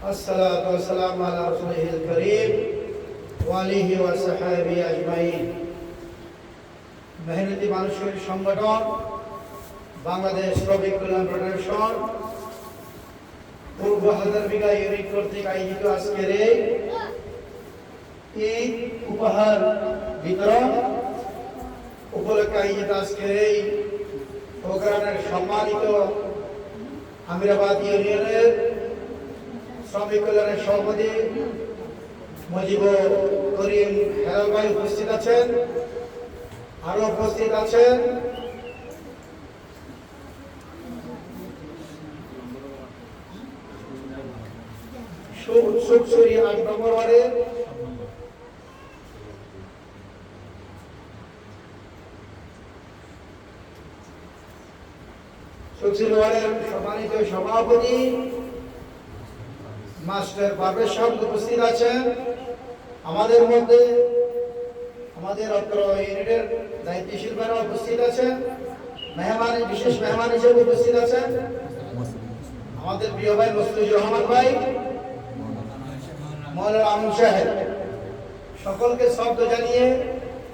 الصلاة والسلام على رسوله الكريم وآله وصحبه أجمعين। মেহনতি মানুষের সংগঠন বাংলাদেশ শ্রমিক কল্যাণ ফেডারেশন পূর্ব হাজারবিঘা ইউনিট কর্তৃক আয়োজিত আজকের এই উপহার বিতরণ উপলক্ষে আয়োজিত আজকের এই প্রোগ্রামের সম্মানিত আমিরাবাদ ইউনিয়নের শ্রমিক কল্যাণের সভাপতি মুজিবুর করিম হেলাল ভাই উপস্থিত আছেন। আরো উপস্থিত আছেন সুখসুরি ৮ নম্বর ওয়ার্ডের সুখসুরি ওয়ার্ডের সম্মানিত সভাপতি মাস্টার পারভেজ সাহেব উপস্থিত আছেন। আমাদের মধ্যে আমাদের অত্র ইউনিটের দায়িত্বশীল ভাইরা উপস্থিত আছেন। বিশেষ মেহমান হিসেবে উপস্থিত আছেন আমাদের প্রিয় ভাই মুস্তাফিজুর রহমান ভাই, মাওলানা আমিন সাহেব। সকলকে শ্রদ্ধা জানিয়ে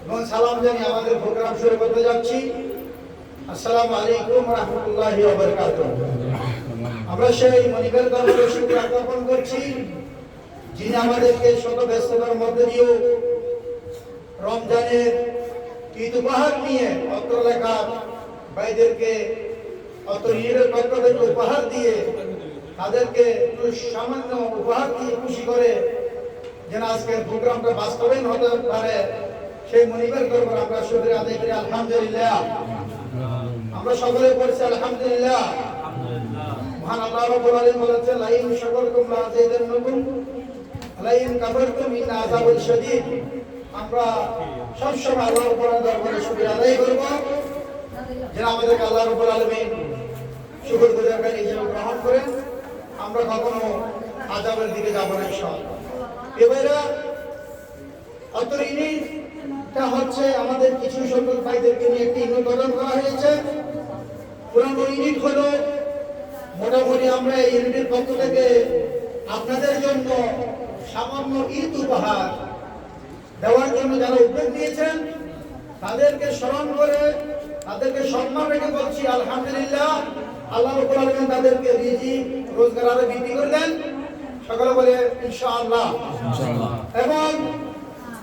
এবং সালাম জানিয়ে আমাদের প্রোগ্রাম শুরু করতে যাচ্ছি। আসসালামু আলাইকুম ওয়া রাহমাতুল্লাহি ওয়া বারাকাতুহু। আমরা সেই মনিবের দরবারে শুকরিয়া জ্ঞাপন করছি যিনি আমাদেরকে শত ব্যস্ততার মধ্যে দিয়েও রমজানের ঈদ উপহার নিয়ে অত্র এলাকার ভাইদেরকে অত্র ঈদের পক্ষ থেকে উপহার দিয়ে তাদেরকে সামান্য উপহার দিয়ে খুশি করে যেন আজকের প্রোগ্রামটা বাস্তবায়ন হতে পারে সেই মনিবের দরবারে আমরা শুকরিয়া আদায় করি। আলহামদুলিল্লাহ। আমরা সকলে পড়ছি আলহামদুলিল্লাহ। মহান আল্লাহ রাব্বুল আলামিন বলেছেন লাইন শাকারতুম লাযিদান্নাকুম লাইন কাফারতুম ইন আযাবুল শাদীদ। আমরা সব সময় আল্লাহর দরবারে শুকরিয়া আদায় করব যেন আমাদেরকে আল্লাহ রাব্বুল আলামিন শুকরগুজারকারী হিসেবে গ্রহণ করেন। আমরা কখনো আযাবের দিকে যাব না ইনশাআল্লাহ। এবারে অত্র ইউনিটটা হচ্ছে আমাদের কিছু সংখ্যক ভাইদেরকে নিয়ে একটি ইউনিট গঠন করা হয়েছে। পুরানো ইউনিট হলো মোটামুটি আমরা এই ইউনিটের পক্ষ থেকে আপনাদের জন্য সামান্য ঈদ উপহার দেওয়ার জন্য যারা উদ্যোগ নিয়েছেন তাদেরকে স্মরণ করে তাদেরকে সম্মান রেখে বলছি আলহামদুলিল্লাহ। আল্লাহ রাব্বুল আলামিন তাদেরকে রিজিক রোজগার আরো বৃদ্ধি করে দেন। সকলে বলে ইনশাআল্লাহ। এবং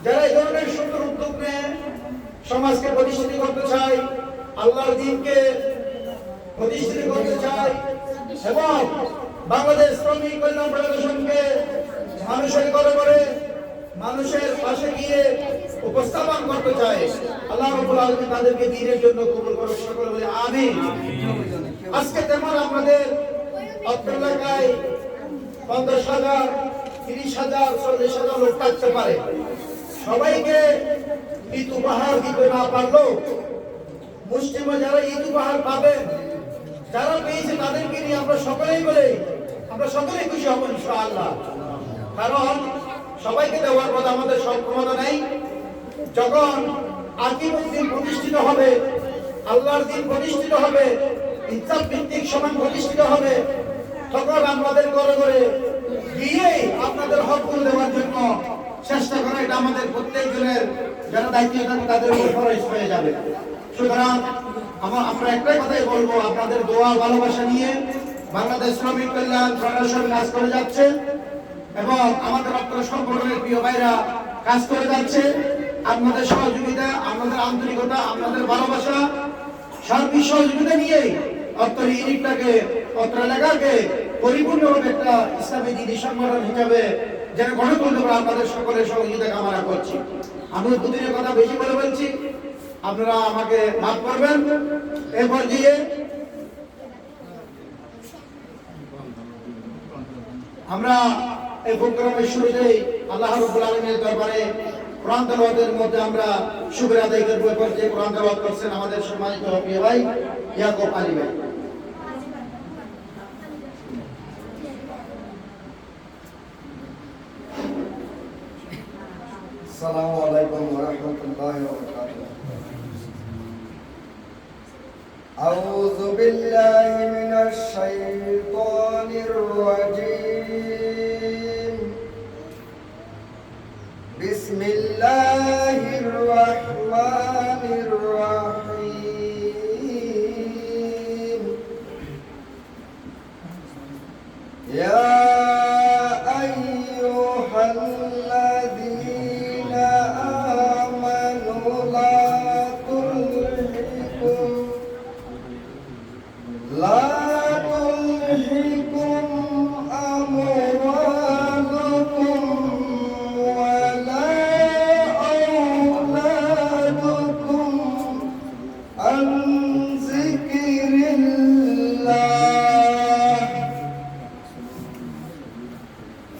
যারা এই ধরনের সুন্দর উদ্যোগ নিয়ে সমাজকে প্রতিষ্ঠিত করতে চায়, আল্লাহর দ্বীনকে প্রতিষ্ঠিত করতে চায় এবং বাংলাদেশ শ্রমিক কল্যাণ ফেডারেশনকে মানুষের ঘরে ঘরে মানুষের পাশে গিয়ে উপস্থাপন করতে চায়, আল্লাহ রাব্বুল আলামিন তাদেরকে দ্বীনের জন্য কবুল করুন। সকলে বলে আমিন। আজকে তেমন আমাদের অত্র এলাকায় ৫০,০০০, ৩০,০০০, ৪০,০০০ লোক থাকতে পারে। সবাইকে ঈদ উপহার দিতে না পারলেও মুসলিমরা যারা ঈদ উপহার পাবেন, যারা পেয়েছে তাদেরকে নিয়ে আমরা সকলেই খুশি হব ইনশাআল্লাহ। কারণ সবাইকে দেওয়ার কথা আমাদের সব ক্ষমতা নেই। যখন আকিমুদ্দিন প্রতিষ্ঠিত হবে, আল্লাহর দ্বীন প্রতিষ্ঠিত হবে, ইনসাফ ভিত্তিক সমাজ প্রতিষ্ঠিত হবে, তখন আমাদের ঘরে ঘরে গিয়ে আপনাদের হকগুলো দেওয়ার জন্য চেষ্টা করা এটা আমাদের প্রত্যেকজনের যারা দায়িত্ব থাকবে তাদের উপর ফরজ হয়ে যাবে। সুতরাং আমরা একটাই কথাই বলবো, আপনাদের দোয়া ভালোবাসা নিয়ে বাংলাদেশ শ্রমিক কল্যাণ ফেডারেশন কাজ করে যাচ্ছে এবং আমাদের আপনার সংগঠনের প্রিয় ভাইরা কাজ করে যাচ্ছে। আপনাদের সহযোগিতা, আপনাদের আন্তরিকতা, আপনাদের ভালোবাসা, সার্বিক সহযোগিতা নিয়েই অত্র ইউনিটটাকে অত্র এলাকাকে পরিপূর্ণভাবে একটা ইসলামী দিনী সংগঠন হিসাবে যেন গঠন করতে পারে আপনাদের সকলের সহযোগিতা কামনা করছি। আমি দুদিনের কথা বেশি বলে বলছি, আপনারা আমাকে মাফ করবেন। এরপর দিয়ে আমরা এই প্রোগ্রামের শুরুতেই আল্লাহ রাব্বুল আলামিনের দরবারে কোরআন তেলাওয়াতের মধ্যে আমরা শুকরিয়া আদায় করব। এরপর যে কোরআন তেলাওয়াত করছেন আমাদের সম্মানিত প্রিয় ভাই ইয়াকুব আলী ভাই। আসসালামু আলাইকুম ওয়া রাহমাতুল্লাহি ওয়া বারাকাতুহু। আউযু বিল্লাহি মিনাশ শাইতানির রাজীম।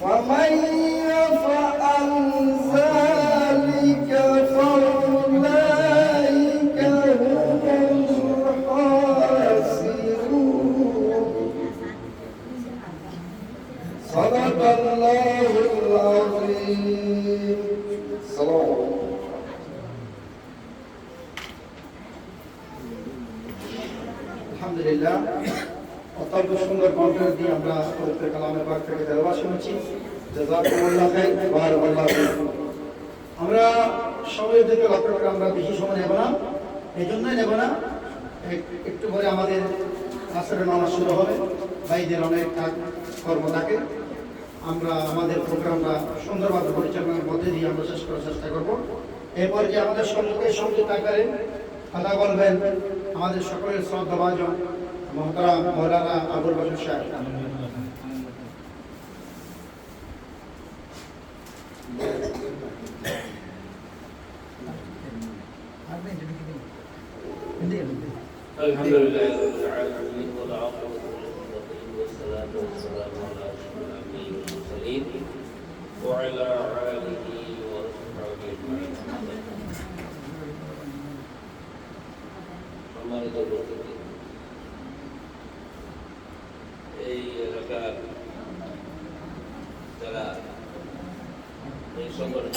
فمن يفعل ذلك فأولئك هم الخاسرون صدق الله العظيم. صلوات আলহামদুলিল্লাহ, অত্যন্ত সুন্দর কণ্ঠ দিয়ে আমরা পবিত্র কালামে পাক থেকে তেলাওয়াত শুনেছি। জাযাকুমুল্লাহ খাইর, বারাকাল্লাহু ফীকুম। আমরা সময়ের দিকে লক্ষ্য করে আমরা বেশি সময় নেব না, এই জন্যই নেব না, একটু পরে আমাদের আসরের নামাজ শুরু হবে, ভাইদের অনেক কর্ম থাকে। আমরা আমাদের প্রোগ্রামটা সুন্দরভাবে পরিচালনার মধ্যে দিয়ে আমরা শেষ করার চেষ্টা করবো। এরপর যে আমাদের সম্মুখে সংযুক্ত আকারে কথা বলবেন আমাদের সকলের শ্রদ্ধাভাজন মহতারাম মৌলানা আবুল বাশর সাহেব। الحمد لله رب العالمين والعاقبة للمتقين والصلاة والسلام على أشرف الأنبياء والمرسلين وعلى آله وصحبه أجمعين. সম্মানিত উপস্থিতি, এই এলাকার যারা এই সংগঠন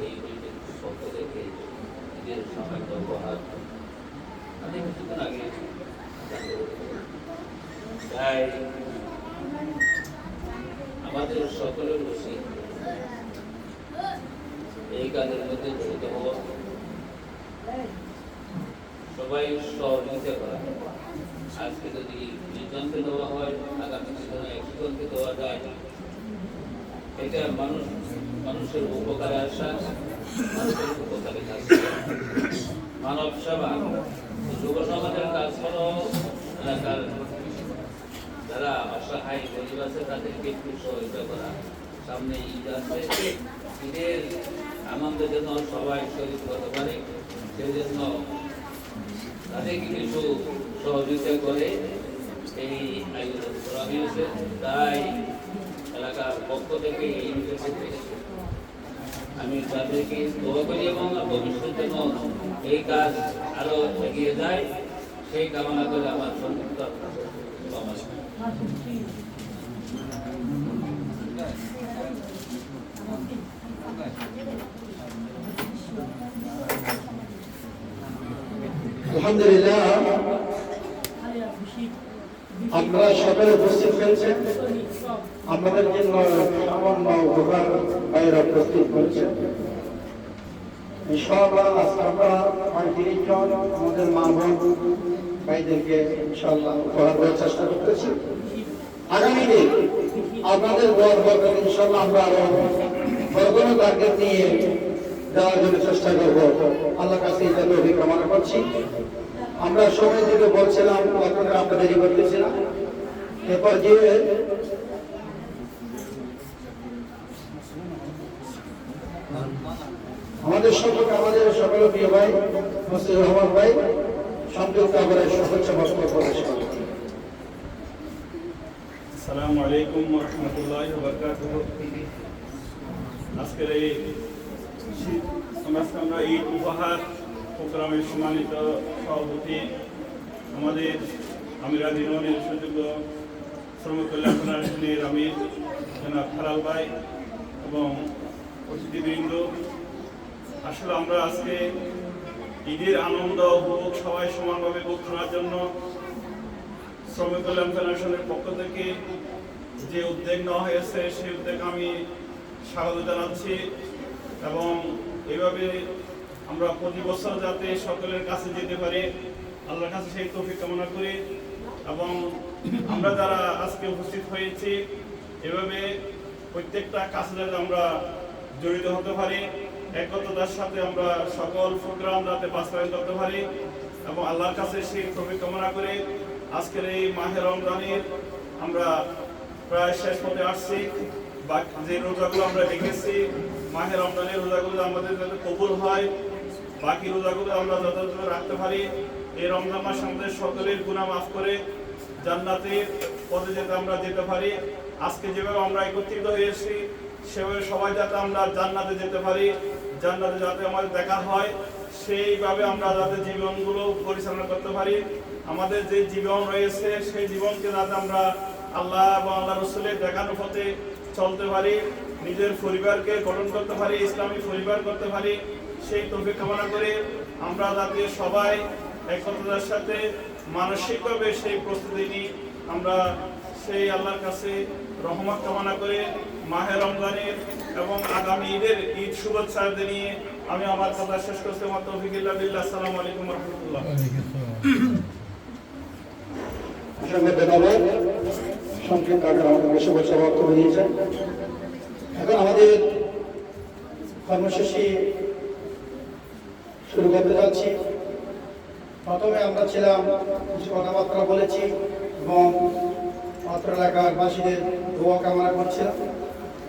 এই দুইটির পক্ষ থেকে নিজের সামান্য উপহার আমি কিছুদিন আগে তাই আমাদের সকলের উচিত এই কাজের মধ্যে জড়িত হওয়া, সবাই সহযোগিতা করা। আজকে যদি 20 জনকে দেওয়া হয়, আগামী দিনে 100 জনকে দেওয়া যায়, এটা মানুষের উপকারে আসা, মানুষের উপকারে আসা। মানব সেবা, যুব সমাজের কাজ হলো এলাকার যারা অসহায় গরিব আছে তাদেরকে একটু সহযোগিতা করা। সামনে ঈদ আছে, ঈদের আনন্দের জন্য সবাই শরীর হতে পারে, সেই জন্য তাদেরকে কিছু সহযোগিতা করে এই আয়োজন করা হয়েছে। তাই এলাকার পক্ষ থেকে এই আমি তাদেরকে দোয়া করি এবং ভবিষ্যতে যেন এই কাজ আরো এগিয়ে যায় সেই কামনা করে আমার সংযুক্ত আলহামদুলিল্লাহ, আপনারা সকলে উপস্থিত হয়েছেন। আপনাদের জন্য সামান্য উপহার ভাইয়েরা প্রস্তুত করেছেন। ইনশাআল্লাহ আজকে আমরা 35 জন আমাদের মা বোন ভাইদেরকে ইনশাআল্লাহ উপহার দেওয়ার চেষ্টা করতেছি। আগামী দিন আপনাদের দোয়ার বরকতে ইনশাআল্লাহ আমরা আরো বড় বড় টার্গেট নিয়ে দেওয়ার জন্য চেষ্টা করব। আল্লাহর কাছে এই তৌফিক কামনা করছি। আমরা সময় থেকে বলছিলাম, আপনারা দেরি করতেছিলাম। এরপর যে আমাদের সকল প্রিয় ভাই মুস্তাফিজুর রহমান ভাই সংযুক্ত করে শুভেচ্ছা বক্তব্য প্রকাশ করেন। আসসালামু আলাইকুম ওয়া রাহমাতুল্লাহি ওয়া বারাকাতুহু। আজকের এই আমরা এই উপহার প্রোগ্রামের সম্মানিত সভাপতি আমাদের আমিরাত ইউনিয়নের সুযোগ্য শ্রমিক কল্যাণ ফেডারেশনের আমির জনাব ফারাল ভাই এবং অতিথিবৃন্দ, আসলে আমরা আজকে ঈদের আনন্দ উপভোগ সবাই সমানভাবে ভোগ করার জন্য শ্রমিক কল্যাণ ফেডারেশনের পক্ষ থেকে যে উদ্যোগ নেওয়া হয়েছে সেই উদ্যোগ আমি স্বাগত জানাচ্ছি এবং এইভাবে আমরা প্রতি বছর যাতে সকলের কাছে যেতে পারি আল্লাহর কাছে সেই তৌফিক কামনা করি এবং আমরা যারা আজকে উপস্থিত হয়েছি এভাবে প্রত্যেকটা কাজে যাতে আমরা জড়িত হতে পারি, একতার সাথে আমরা সকল প্রোগ্রাম যাতে বাস্তবায়ন করতে পারি এবং আল্লাহর কাছে সেই তৌফিক কামনা করে আজকের এই মাহে রমজানের আমরা প্রায় শেষ পথে আসছি। যে রোজাগুলো আমরা রেখেছি মাহে রমজানের রোজাগুলো আমাদের যাতে কবুল হয়, বাকি রোজাগুলো আমরা যথাযথ রাখতে পারি। এই রমজান মাস আমাদের সকলের গুনাহ মাফ করে জান্নাতের পথে যেতে আমরা যেতে পারি আজকে যেভাবে আমরা একত্রিত হয়েছি সেভাবে সবাই যাতে আমরা জান্নাতে যেতে পারি, জান্নাতে যাতে আমাদের দেখা হয়, সেইভাবে আমরা যাতে জীবনগুলো পরিচালনা করতে পারি। আমাদের যে জীবন রয়েছে সেই জীবনকে যাতে আমরা আল্লাহ এবং আল্লাহ রসুলের দেখানো পথে চলতে পারি, নিজের পরিবারকে গঠন করতে পারি, ইসলামী পরিবার করতে পারি, সেই তৌফিক কামনা করে আমরা যাতে সবাই একতার সাথে মানসিকভাবে সেই প্রস্তুতি নিই। আমরা সেই আল্লাহর কাছে রহমত কামনা করে মাহে রমজানের এবং আগামী ঈদ শুভেচ্ছা নিয়ে আমি আমার কথা শেষ করতে আমার তৌফিকুল্লাহ বিল্লাহ। আসসালামু আলাইকুম ওয়া রাহমাতুল্লাহ। সংক্ষিপ্ত আকারে আমাদের শুভেচ্ছা বক্তব্য দিয়েছেন। এখন আমাদের কর্মসূচি শুরু করতে যাচ্ছি। প্রথমে আমরা ছিলাম, কিছু কথাবার্তা বলেছি এবং অত্র এলাকার বাসীদের দোয়া কামনা করছিলাম।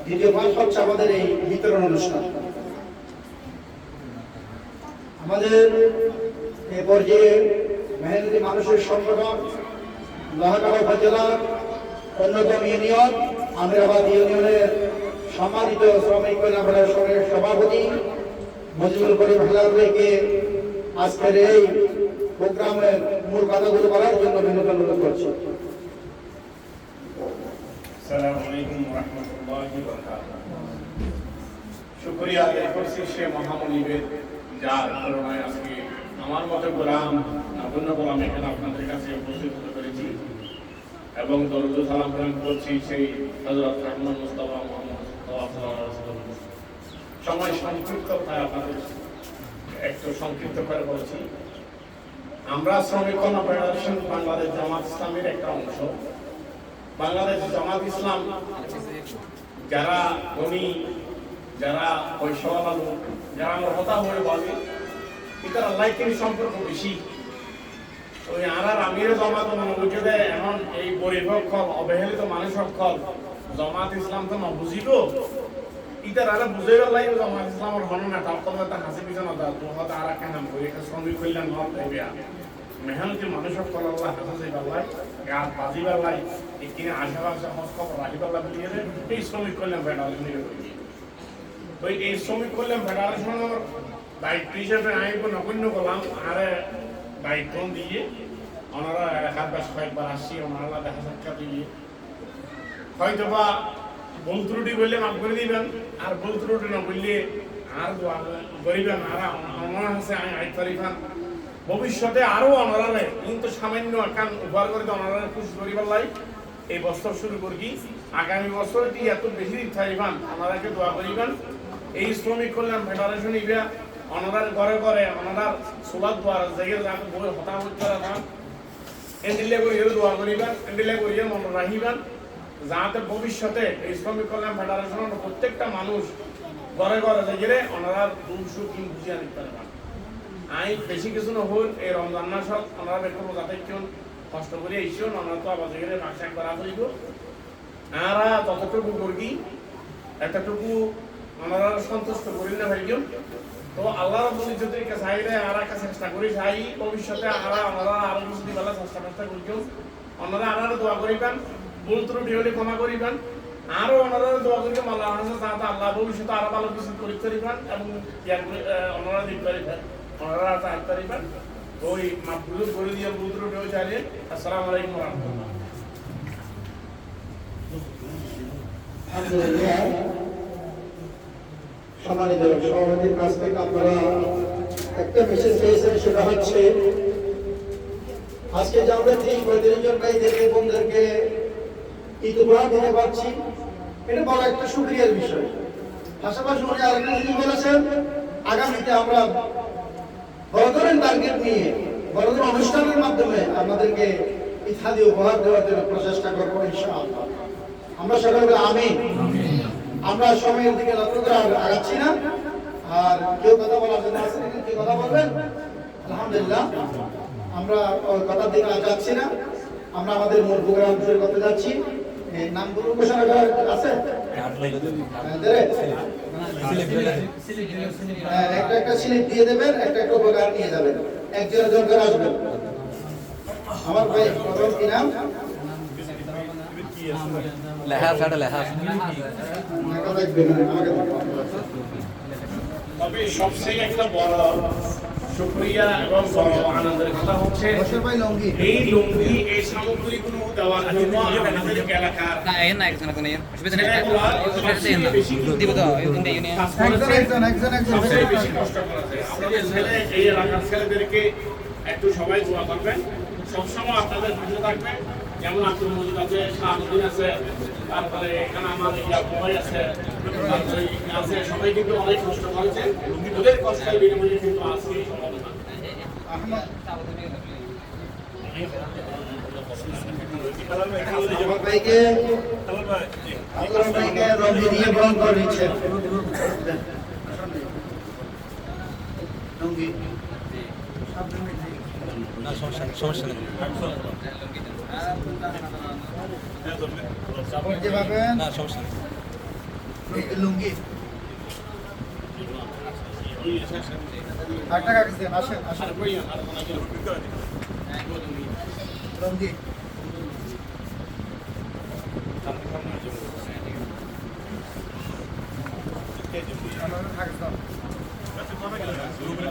দ্বিতীয় পাঠ হচ্ছে আমাদের এই বিতরণ অনুষ্ঠান। আমাদের এ পর্যায়ে মেহেন্দি মানুষের সংগঠন লোহাগাড়া উপজেলার অন্যতম ইউনিয়ন আমিরাবাদ ইউনিয়নের সম্মানিত শ্রমিক কল্যাণ ফেডারেশনের সভাপতি মজিবুল করিম হেলাল ভাইকে আজকের এই প্রোগ্রামের মূল কথাগুলো বলার জন্য বিনোদন অনুরোধ করছি। আসসালামু আলাইকুম ওয়া রাহমাতুল্লাহি ওয়া বারাকাতুহু। শুকরিয়া আদায় করছি সে মহামনিবের, যার করুণায় আজকে আমার মতো গোলাম নগণ্য গোলাম এখানে আপনাদের কাছে উপস্থিত হতে পেরেছি এবং দরুদ সালাম প্রেরণ করছি সেই হযরত মুহাম্মদ মুস্তাফা মুহাম্মদ সাল্লাল্লাহু আলাইহি ওয়াসাল্লাম। সময় সংক্ষিপ্ত, তাই আপনাদের একটু সংক্ষিপ্ত করে বলছি। আমরা শ্রমিক কল্যাণ ফেডারেশন বাংলাদেশ জামাত ইসলামের একটা অংশ। বাংলাদেশ জামাত ইসলাম যারা ধনী, যারা পয়সাওয়ালা লোক, যারা আমরা হতা হয়ে বলে এটার আল্লাহকে সম্পর্ক বেশি। ওই আর আমির জামাত মনোবুঝে দেয় এমন এই গরিব অক্ষর অবহেলিত মানুষ অক্ষর জামাত ইসলাম তো নবুঝিব ইটার আর বুঝে গেল জামাত ইসলামের হন না তার কথা হাসি পিছনে দাও তো হয়তো আর কেন বই শ্রমিক কল্যাণ হল দেবিয়া মেহনতি মানুষ অক্ষর আল্লাহ হাসি পাল্লাই গাছ বাজি পাল্লাই এখানে আশেপাশে হস খবর রাখি পাল্লা দিয়ে এই শ্রমিক কল্যাণ ফেডারেশন তো এই শ্রমিক কল্যাণ ফেডারেশনের দায়িত্ব হিসেবে আমি নগণ্য করলাম আর দায়িত্ব দিয়ে ওনারা হাত বাস কয়েকবার আসছি, ওনারা দেখা সাক্ষাৎ দিয়ে হয়তো বা ভুল ত্রুটি বললে মাফ করে দিবেন, আর ভুল ত্রুটি না বললে আর করিবেন, আর আমার কাছে আমি আইতারিফান ভবিষ্যতে আরো ওনারা কিন্তু সামান্য একান উপহার করে ওনারা খুশি করিবার লাই এই বছর শুরু করি। আগামী বছর দিয়ে এত বেশি ইফতারিফান ওনারাকে দোয়া করিবেন। এই শ্রমিক কল্যাণ ফেডারেশন ইভা ওনার ঘরে ঘরে ওনার সোলার দ্বার জায়গায় যাতে বই হতাহত করা না এন্ডিলে করিয়ে দোয়া করিবেন, এন্ডিলে করিয়ে মনে রাখিবেন যাতে ভবিষ্যতে এই শ্রমিক কল্যাণ ফেডারেশনের প্রত্যেকটা মানুষ ঘরে ঘরে জায়গায় ওনারা দুঃখ সুখ বুঝিয়ে নিতে পারবেন। আমি বেশি কিছু নহল এই রমজান মাস ওনারা একটু যাতে কেউ কষ্ট করে এসেও ওনারা তো আবার জায়গায় বাক্সাক করা করিব আর যতটুকু করি এতটুকু ওনারা সন্তুষ্ট করি না ভাই তো আল্লাহ রাব্বুল ইজ্জতের কাছে আইলে আর কাছে চেষ্টা করি চাই ভবিষ্যতে ওনারা আরো কিছু দিবেলা চেষ্টা করিও ওনারা আর দোয়া করিবেন, ভুল ত্রুটি হলে ক্ষমা করিবেন, আরো ওনারা দোয়া করি আল্লাহ যাতে আল্লাহ ভবিষ্যতে আরো ভালো কিছু করিতে পারিবেন এবং ওনারা দিতে পারিবেন, ওনারা চাইতে পারিবেন। তো ওই মাফগুলো করে দিয়ে ভুল ত্রুটি হয়ে চাইলে আসসালামু আলাইকুম ওয়া রাহমাতুল্লাহ। আলহামদুলিল্লাহ, সম্মানিত সভাপতির কাছ থেকে আপনারা একটা মেসেজ পেয়েছেন, সেটা হচ্ছে আজকে যে আমরা 30-35 জন ভাইদেরকে বোনদেরকে ঈদ উপহার দিতে পারছি, এটা বড় একটা শুকরিয়ার বিষয়। পাশাপাশি উনি আরেকটা জিনিস বলেছেন, আগামীতে আমরা বড় ধরনের টার্গেট নিয়ে বড় ধরনের অনুষ্ঠানের মাধ্যমে আপনাদেরকে ইত্যাদি উপহার দেওয়ার জন্য প্রচেষ্টা করবো ইনশাআল্লাহ। আমরা সকলে আমিন। আমরা সময়ের দিকে লক্ষ্য করে আগাচ্ছি না। আর কেউ কথা বলার জন্য আসেন, কেউ কথা বলবেন? আলহামদুলিল্লাহ, আমরা কথার দিকে যাচ্ছি না, আমরা আমাদের মূল প্রোগ্রাম শুরু করতে যাচ্ছি। এই নামগুলো ঘোষণা করা আছে, একটা একটা স্লিপ দিয়ে দেবেন, একটা একটা উপকার নিয়ে যাবেন, একজন করে আসবেন। আমার ভাই প্রথম কি নাম? লেখা আছে এটা লেখা আছে তবে সবচেয়ে একটা বড় শুকরিয়া এবং বড় আনন্দের কথা হচ্ছে এই লুঙ্গি এই সামগ্রীগুলো দেওয়ার জন্য আমাদের এলাকার না এই না একজন কোন অসুবিধা নেই দিব তো সবচেয়ে বেশি কষ্ট করেছে আমাদের ছেলে এই এলাকার ছেলেদেরকে একটু সবাই দোয়া করবেন সবসময় আপনাদের পাশে থাকবেন যেমন আব্দুল মজিদ আছে শাহাবুদ্দিন আছে তারপরে এখানে আমাদের ইয়াকুব ভাই আছে তারপরে আছে সবাই কিন্তু অনেক কষ্ট করেছে ওদের কষ্টের বিনিময়ে কিন্তু আজকে এই সমাধান আকরাম ভাইকে রবি দিয়ে গ্রহণ করে নিচ্ছেন লুঙ্গি না সমস্যা নেই যেভাবে না সমস্যা নেই লুঙ্গি আর টাকা দিন আসেন আসেন লুঙ্গি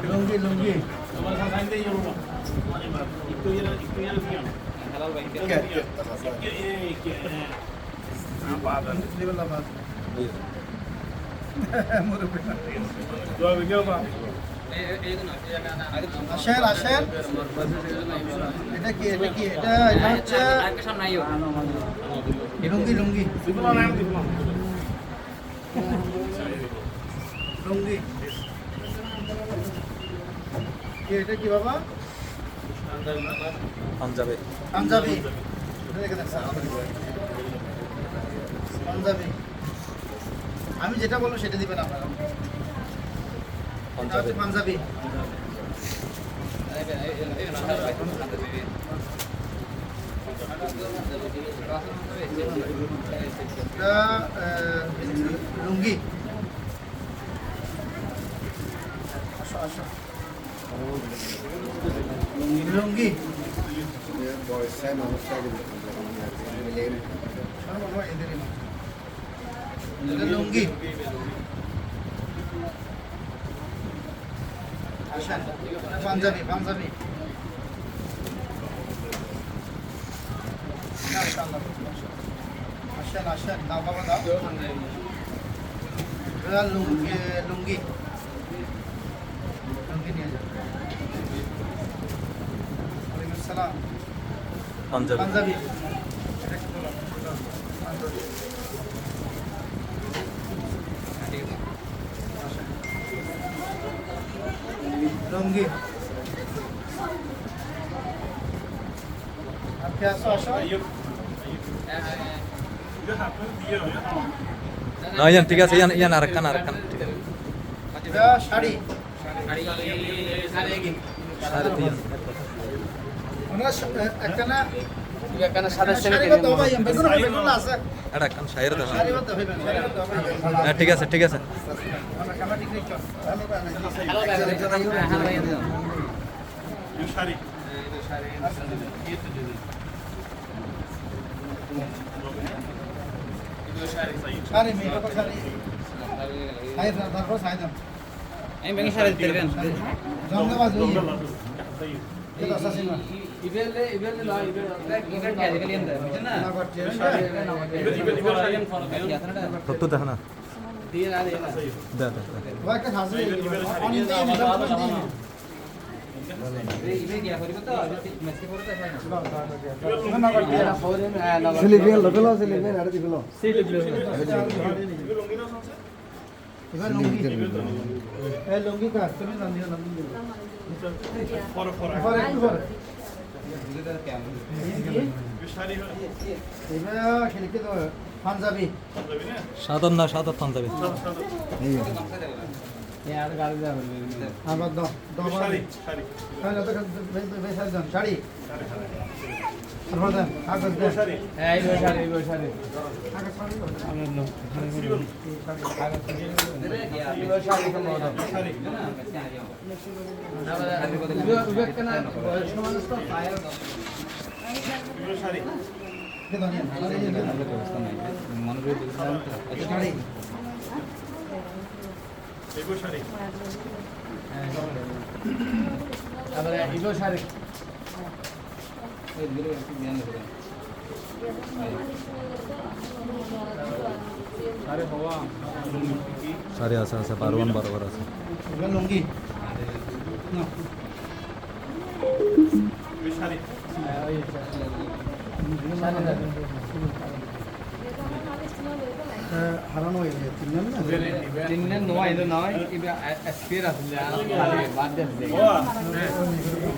লুঙ্গি লুঙ্গি হালাল ভাই আসেন আসেন এটা কি এটা কি এটা এটা হচ্ছে লুঙ্গি লুঙ্গি লুঙ্গি কি এটা কি বাবা পাঞ্জাবে পাঞ্জাবি পাঞ্জাবি আমি যেটা বলবো সেটা দিবেন আপনারা এটা হচ্ছে পাঞ্জাবি এটা লুঙ্গি আসো আসো লুঙ্গি এটা লুঙ্গি আসেন পাঞ্জাবি পাঞ্জাবি আসেন আসেন দাও বাবা দাও এটা লুঙ্গি লুঙ্গি লুঙ্গি নিয়ে যাও ওয়ালাইকুম আসসালাম পাঞ্জাবে পাঞ্জাবি লুঙ্গি আপনি আসো আসো না ইয়ান ঠিক আছে ইয়ান ইয়ান আরেকখান ঠিক আছে এটা শাড়ি সাড়ে তিন ওনারা একখানা এখানে সাদা শাড়ি বাদ দাও ভাই বেগুন বেগুন আছে এটা কান শায়ের দাও শাড়ি বাদ দাও ভাই শাড়ি বাদ দাও ভাই হ্যাঁ ঠিক আছে আমরা কালা ডিগ্রি চল ভালো ভালো শাড়ি শাড়ি মেয়ে কত শাড়ি শাড়ি তারপর শাড়ি দাম আমি ব্যাংকে সাড়ে দিতে পারবেন জঙ্গা বাজু এটা সাসিমা না করতে সত্য দেখো না দে ওই একটা হাসি অনেক দিন সিলিপিয়ান লোকাল সিলিপিয়ান আর দিগুলো এবার লুঙ্গি এই লুঙ্গি কাজ তুমি জানিও না লুঙ্গি ফর পরে একটু পরে শাড়ি এবার খেলকে তো পাঞ্জাবি সাদা পাঞ্জাবি আবার দাও দাও শাড়ি শাড়ি তাহলে তো বেশাল দাম শাড়ি তারপর দেন কাগজ দেন শাড়ি কাগজ শাড়ি শাড়ি এগো শাড়ি সাড়ে আছে আছে 12 বরাবর আছে লুঙ্গি এই শাড়ি হারানো হয়ে গেছে তিনজন না তিনজন নয় এটা নয় এটা এক্সপিরিয়েন্স আছে বাদ দিয়ে ও